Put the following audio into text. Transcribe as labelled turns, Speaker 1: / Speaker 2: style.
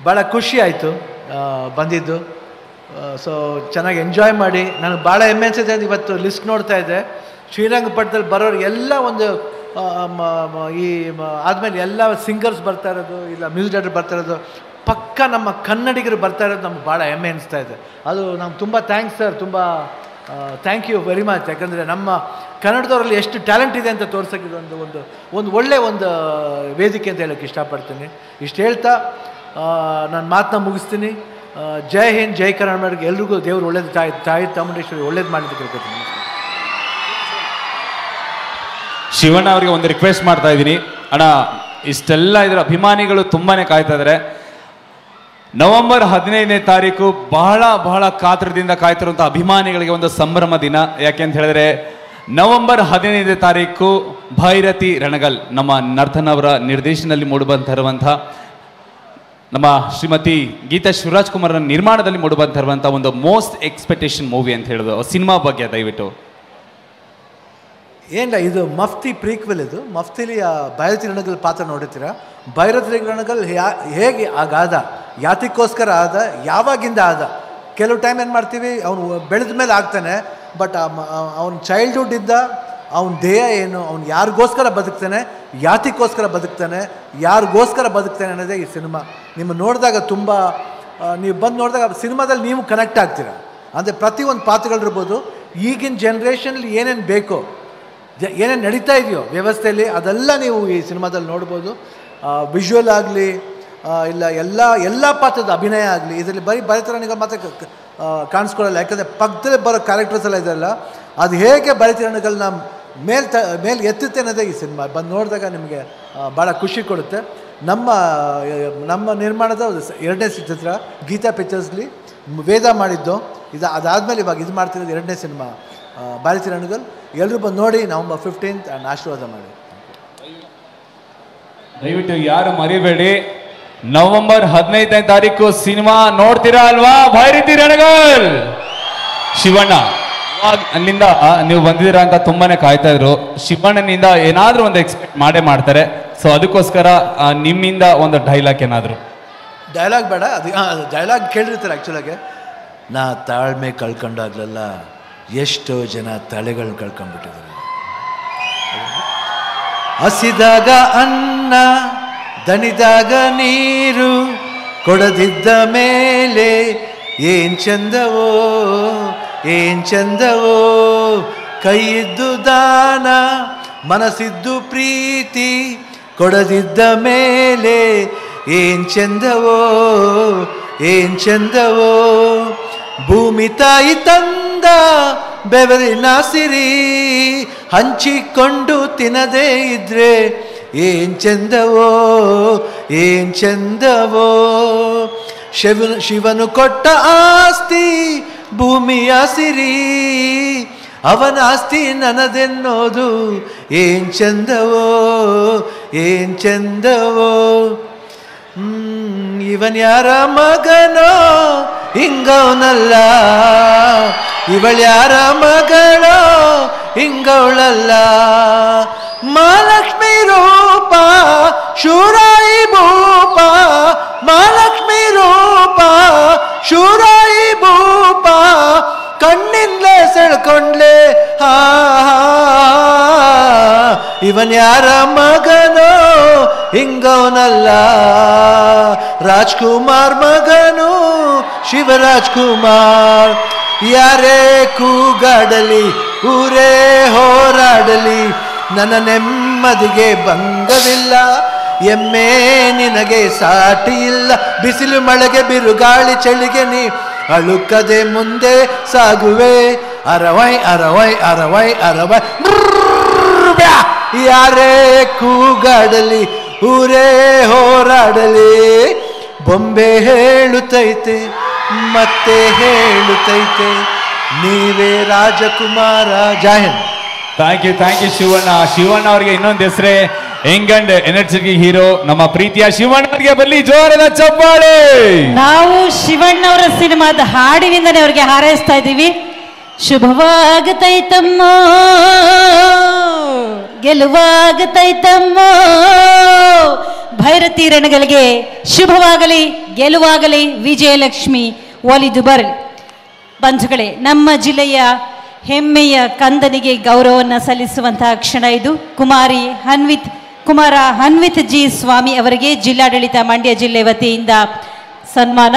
Speaker 1: ಭಾಳ ಖುಷಿ ಆಯಿತು ಬಂದಿದ್ದು. ಸೊ ಚೆನ್ನಾಗಿ ಎಂಜಾಯ್ ಮಾಡಿ ನನಗೆ ಭಾಳ ಹೆಮ್ಮೆ ಅನಿಸಿದೆ. ಇವತ್ತು ಲಿಸ್ಟ್ ನೋಡ್ತಾ ಇದ್ದೆ, ಶ್ರೀರಂಗಪಟ್ಟಣದಲ್ಲಿ ಬರೋರು ಎಲ್ಲ ಒಂದು ಈ ಆದಮೇಲೆ ಎಲ್ಲ ಸಿಂಗರ್ಸ್ ಬರ್ತಾ ಇರೋದು, ಇಲ್ಲ ಮ್ಯೂಸಿಕ್ ಡೈರೆಕ್ಟರ್ ಬರ್ತಾ ಇರೋದು, ಪಕ್ಕ ನಮ್ಮ ಕನ್ನಡಿಗರು ಬರ್ತಾ ಇರೋದು ನಮ್ಗೆ ಭಾಳ ಹೆಮ್ಮೆ ಅನಿಸ್ತಾ ಇದೆ. ಅದು ನಮ್ಗೆ ತುಂಬ ಥ್ಯಾಂಕ್ಸ್ ಸರ್, ತುಂಬ ಥ್ಯಾಂಕ್ ಯು ವೆರಿ ಮಚ್. ಯಾಕಂದರೆ ನಮ್ಮ ಕನ್ನಡದವರಲ್ಲಿ ಎಷ್ಟು ಟ್ಯಾಲೆಂಟ್ ಇದೆ ಅಂತ ತೋರ್ಸೋಕ್ಕೆ ಒಂದು ಒಳ್ಳೆ ಒಂದು ವೇದಿಕೆ ಅಂತ ಹೇಳೋಕ್ಕೆ ಇಷ್ಟಪಡ್ತೀನಿ. ಇಷ್ಟು ಹೇಳ್ತಾ ನಾನು ಮಾತನ್ನ ಮುಗಿಸ್ತೀನಿ. ಜೈ ಹಿಂದ್, ಜೈ ಕರ್ನಾಟಕ. ಎಲ್ರಿಗೂ ದೇವರು ಒಳ್ಳೇದು, ತಾಯಿ ಚಾಮುಂಡೇಶ್ವರಿ ಒಳ್ಳೇದು ಮಾಡಿದ್ದು ಕೇಳ್ಕೊತೀನಿ.
Speaker 2: ಶಿವಣ್ಣ ಅವರಿಗೆ ಒಂದು ರಿಕ್ವೆಸ್ಟ್ ಮಾಡ್ತಾ ಇದ್ದೀನಿ. ಅಣ್ಣ, ಇಷ್ಟೆಲ್ಲ ಇದರ ಅಭಿಮಾನಿಗಳು ತುಂಬಾ ಕಾಯ್ತಾ ಇದ್ದಾರೆ. ನವೆಂಬರ್ 15ನೇ ತಾರೀಕು ಬಹಳ ಬಹಳ ಕಾತರದಿಂದ ಕಾಯ್ತಿರುವಂಥ ಅಭಿಮಾನಿಗಳಿಗೆ ಒಂದು ಸಂಭ್ರಮ ದಿನ. ಯಾಕೆಂತ ಹೇಳಿದ್ರೆ ನವೆಂಬರ್ 15ನೇ ತಾರೀಕು ಭೈರತಿ ರಣಗಲ್ ನಮ್ಮ ನರ್ತನ್ ಅವರ ನಿರ್ದೇಶನದಲ್ಲಿ ಮೂಡಿಬಂತಿರುವಂಥ, ನಮ್ಮ ಶ್ರೀಮತಿ ಗೀತಾ ಶಿವರಾಜ್ ಕುಮಾರ್ ನಿರ್ಮಾಣದಲ್ಲಿ ಮೂಡಿಬಂತಿರುವಂಥ ಒಂದು ಮೋಸ್ಟ್ ಎಕ್ಸ್ಪೆಕ್ಟೇಷನ್ ಮೂವಿ ಅಂತ ಹೇಳೋದು ಸಿನಿಮಾ ಬಗ್ಗೆ ದಯವಿಟ್ಟು.
Speaker 1: ಏನಿಲ್ಲ, ಇದು ಮಫ್ತಿ ಪ್ರೀಕ್ವೆಲ್. ಇದು ಮಫ್ತಿಲಿ ಭೈರತಿ ರಣಗಲ್ ಪಾತ್ರ ನೋಡಿರ್ತೀರ. ಭೈರತಿ ರಣಗಲ್ ಹೇಗೆ ಆಗಾದ, ಯಾತಕ್ಕೋಸ್ಕರ ಆದ, ಯಾವಾಗಿಂದ ಆದ. ಕೆಲವು ಟೈಮ್ ಏನು ಮಾಡ್ತೀವಿ, ಅವನು ಬೆಳೆದ ಮೇಲೆ ಆಗ್ತಾನೆ, ಬಟ್ ಅವನ ಚೈಲ್ಡ್ಹುಡ್ಡಿಂದ ಅವನ ಧ್ಯೇಯ ಏನು, ಅವ್ನು ಯಾರಿಗೋಸ್ಕರ ಬದುಕ್ತಾನೆ, ಯಾತಕ್ಕೋಸ್ಕರ ಬದುಕ್ತಾನೆ, ಯಾರಿಗೋಸ್ಕರ ಬದುಕ್ತಾನೆ ಅನ್ನೋದೇ ಈ ಸಿನಿಮಾ. ನಿಮ್ಮ ನೋಡಿದಾಗ ತುಂಬ, ನೀವು ಬಂದು ನೋಡಿದಾಗ ಸಿನಿಮಾದಲ್ಲಿ ನೀವು ಕನೆಕ್ಟ್ ಆಗ್ತೀರ. ಅಂದರೆ ಪ್ರತಿಯೊಂದು ಪಾತ್ರಗಳಿರ್ಬೋದು, ಈಗಿನ ಜನ್ರೇಷನಲ್ಲಿ ಏನೇನು ಬೇಕೋ, ಏನೇನು ನಡೀತಾ ಇದೆಯೋ ವ್ಯವಸ್ಥೆಯಲ್ಲಿ, ಅದೆಲ್ಲ ನೀವು ಈ ಸಿನಿಮಾದಲ್ಲಿ ನೋಡ್ಬೋದು. ವಿಜುವಲ್ ಆಗಲಿ, ಇಲ್ಲ ಎಲ್ಲ ಪಾತ್ರದ ಅಭಿನಯ ಆಗಲಿ, ಇದರಲ್ಲಿ ಬರೀ ಭೈರತಿ ಮಾತ್ರ ಕಾಣಿಸ್ಕೊಳ್ಳಲ್ಲ. ಯಾಕಂದರೆ ಪಕ್ಕದಲ್ಲಿ ಬರೋ ಕ್ಯಾರೆಕ್ಟರ್ಸ್ ಎಲ್ಲ ಇದೆಲ್ಲ, ಅದು ಹೇಗೆ ಭೈರತಿ ರಣಗಲ್ನ ಮೇಲೆ ಎತ್ತುತ್ತೆ ಅನ್ನೋದೇ ಈ ಸಿನಿಮಾ. ಬಂದು ನೋಡಿದಾಗ ನಿಮಗೆ ಭಾಳ ಖುಷಿ ಕೊಡುತ್ತೆ. ನಮ್ಮ ನಿರ್ಮಾಣದ 2ನೇ ಚಿತ್ರ ಗೀತಾ ಪಿಕ್ಚರ್ಸ್ಲಿ ವೇದ ಮಾಡಿದ್ದು. ಅದಾದಮೇಲೆ ಇವಾಗ ಇದು ಮಾಡ್ತಿರೋದು 2ನೇ ಸಿನಿಮಾ ಭೈರತಿ ರಣಗಲ್. ಎಲ್ಲರೂ ಬಂದು ನೋಡಿ ನವೆಂಬರ್ 15th ಆ್ಯಂಡ್ ಆಶೀರ್ವಾದ ಮಾಡಿ.
Speaker 2: ದಯವಿಟ್ಟು ಯಾರು ಮರಿಬೇಡಿ, ನವೆಂಬರ್ 15ನೇ ತಾರೀಕು ಸಿನಿಮಾ ನೋಡ್ತೀರಾ ಅಲ್ವಾ? ಭೈರತಿ ರಣಗಲ್. ಶಿವಣ್ಣ ಅಲ್ಲಿಂದ ನೀವು ಬಂದಿದ್ದೀರಾ ಅಂತ ತುಂಬಾನೇ ಕಾಯ್ತಾ ಇದ್ರು. ಶಿವಣ್ಣನಿಂದ ಏನಾದ್ರೂ ಒಂದು ಎಕ್ಸ್ಪೆಕ್ಟ್ ಮಾಡ್ತಾರೆ. ಸೊ ಅದಕ್ಕೋಸ್ಕರ ನಿಮ್ಮಿಂದ ಒಂದು ಡೈಲಾಗ್ ಏನಾದ್ರು.
Speaker 1: ಡೈಲಾಗ್ ಬೇಡ, ಅದು ಡೈಲಾಗ್ ಕೇಳಿರ್ತಾರೆ. ಆ್ಯಕ್ಚುಲಾಗೆ ನಾ ತಾಳ್ಮೆ ಕಳ್ಕೊಂಡಾಗ್ಲೆಲ್ಲ ಎಷ್ಟೋ ಜನ ತಲೆಗಳನ್ನ ಕಳ್ಕೊಂಡ್ಬಿಟ್ಟಿದ್ದಾರೆ. ಹಸಿದಾಗ ಅನ್ನ, ದಣಿದಾಗ ನೀರು, ಕೊಡದಿದ್ದ ಮೇಲೆ ಏನ್ ಚಂದವೋ ಏನ್ ಚಂದವೋ, ಕೈಯಿದ್ದು ದಾನ, ಮನಸ್ಸಿದ್ದು ಪ್ರೀತಿ, ಕೊಡದಿದ್ದ ಮೇಲೆ ಏನ್ ಚಂದವೋ ಏನ್ ಚಂದವೋ, ಭೂಮಿ ತಾಯಿ ತಂದ ಬೆವರಿನ ಸಿರಿ, ಹಂಚಿಕೊಂಡು ತಿನ್ನದೇ ಇದ್ರೆ ಏನ್ ಚಂದವೋ ಏನ್ ಚಂದವೋ, ಶಿವನು ಕೊಟ್ಟ ಆಸ್ತಿ ಭೂಮಿಯ ಸಿರಿ, ಅವನ ಆಸ್ತಿ ನನ್ನದೆನ್ನೋದು ಏನ್ ಚಂದವೋ ಏನ್ ಚಂದವೋ. ಇವನ್ ಯಾರ ಮಗನೋ ಹಿಂಗವನಲ್ಲ, ಇವಳ್ಯಾರ ಮಗಳೋ ಹಿಂಗವಳಲ್ಲ, ಮಹಾಲಕ್ಷ್ಮಿ ರೂಪ ಶೂರಾಯಿ ಭೂಪ, ಮಹಾಲಕ್ಷ್ಮಿ ರೂಪ ಶೂರಾಯಿ ಭೂಪ, ಕಣ್ಣಿಂದಲೇ ಸೆಳ್ಕೊಂಡ್ಲೆ ಹಾ, ಇವನ್ ಯಾರ ಮಗನೋ ಹಿಂಗವನಲ್ಲ, ರಾಜ್ಕುಮಾರ್ ಮಗನು ಶಿವರಾಜ್ ಕುಮಾರ್. ಯಾರೇ ಕೂಗಾಡಲಿ ಊರೇ ಹೋರಾಡಲಿ, ನನ್ನ ನೆಮ್ಮದಿಗೆ ಭಂಗವಿಲ್ಲ, ಎಮ್ಮೆ ನಿನಗೆ ಸಾಟಿ ಇಲ್ಲ, ಬಿಸಿಲು ಮಳೆಗೆ ಬಿರುಗಾಳಿ ಚಳಿಗೆ ನೀ ಅಳುಕದೆ ಮುಂದೆ ಸಾಗುವೆ, ಅರವೈ ಅರವೈ ಅರವೈ ಅರವೈ. ಯಾರೇ ಕೂಗಾಡಲಿ ಊರೇ ಹೋರಾಡಲಿ, ಬೊಂಬೆ ಹೇಳುತ್ತೈತೆ ಮತ್ತೆ ಹೇಳುತ್ತೈತೆ, ನೀವೇ ರಾಜಕುಮಾರ. ಜಾಹಿಂದ್.
Speaker 2: Thank you Shivanna. ಶಿವಣ್ಣ ಅವರಿಗೆ ಇನ್ನೊಂದು ಹೆಸರೇ ಯಂಗ್ ಅಂಡ್ ಎನರ್ಜೆಟಿಕ್ ಹೀರೋ. ನಮ್ಮ ಪ್ರೀತಿಯ ಶಿವಣ್ಣ ಅವರಿಗೆ ಬರಲಿ ಜೋರದ ಚಪ್ಪಾಳೆ.
Speaker 3: ನಾವು ಶಿವಣ್ಣ ಅವರ ಸಿನಿಮಾದ ಹಾಡಿನಿಂದನೇ ಅವರಿಗೆ ಹಾರೈಸ್ತಾ ಇದ್ದೀವಿ. ಶುಭವಾಗತೈತಮ್ಮ, ಗೆಲುವಾಗತೈತಮ್ಮ, ಭೈರತಿ ರಣಗಳಿಗೆ ಶುಭವಾಗಲಿ, ಗೆಲುವಾಗಲಿ, ವಿಜಯಲಕ್ಷ್ಮಿ ಒಲಿದು ಬರಲಿ. ಬಂಧುಗಳೇ, ನಮ್ಮ ಜಿಲ್ಲೆಯ ಹೆಮ್ಮೆಯ ಕಂದನಿಗೆ ಗೌರವವನ್ನು ಸಲ್ಲಿಸುವಂತಹ ಕ್ಷಣ ಇದು. ಕುಮಾರ ಹನ್ವಿತ್ ಜಿ ಸ್ವಾಮಿ ಅವರಿಗೆ ಜಿಲ್ಲಾಡಳಿತ ಮಂಡ್ಯ ಜಿಲ್ಲೆ ವತಿಯಿಂದ ಸನ್ಮಾನ.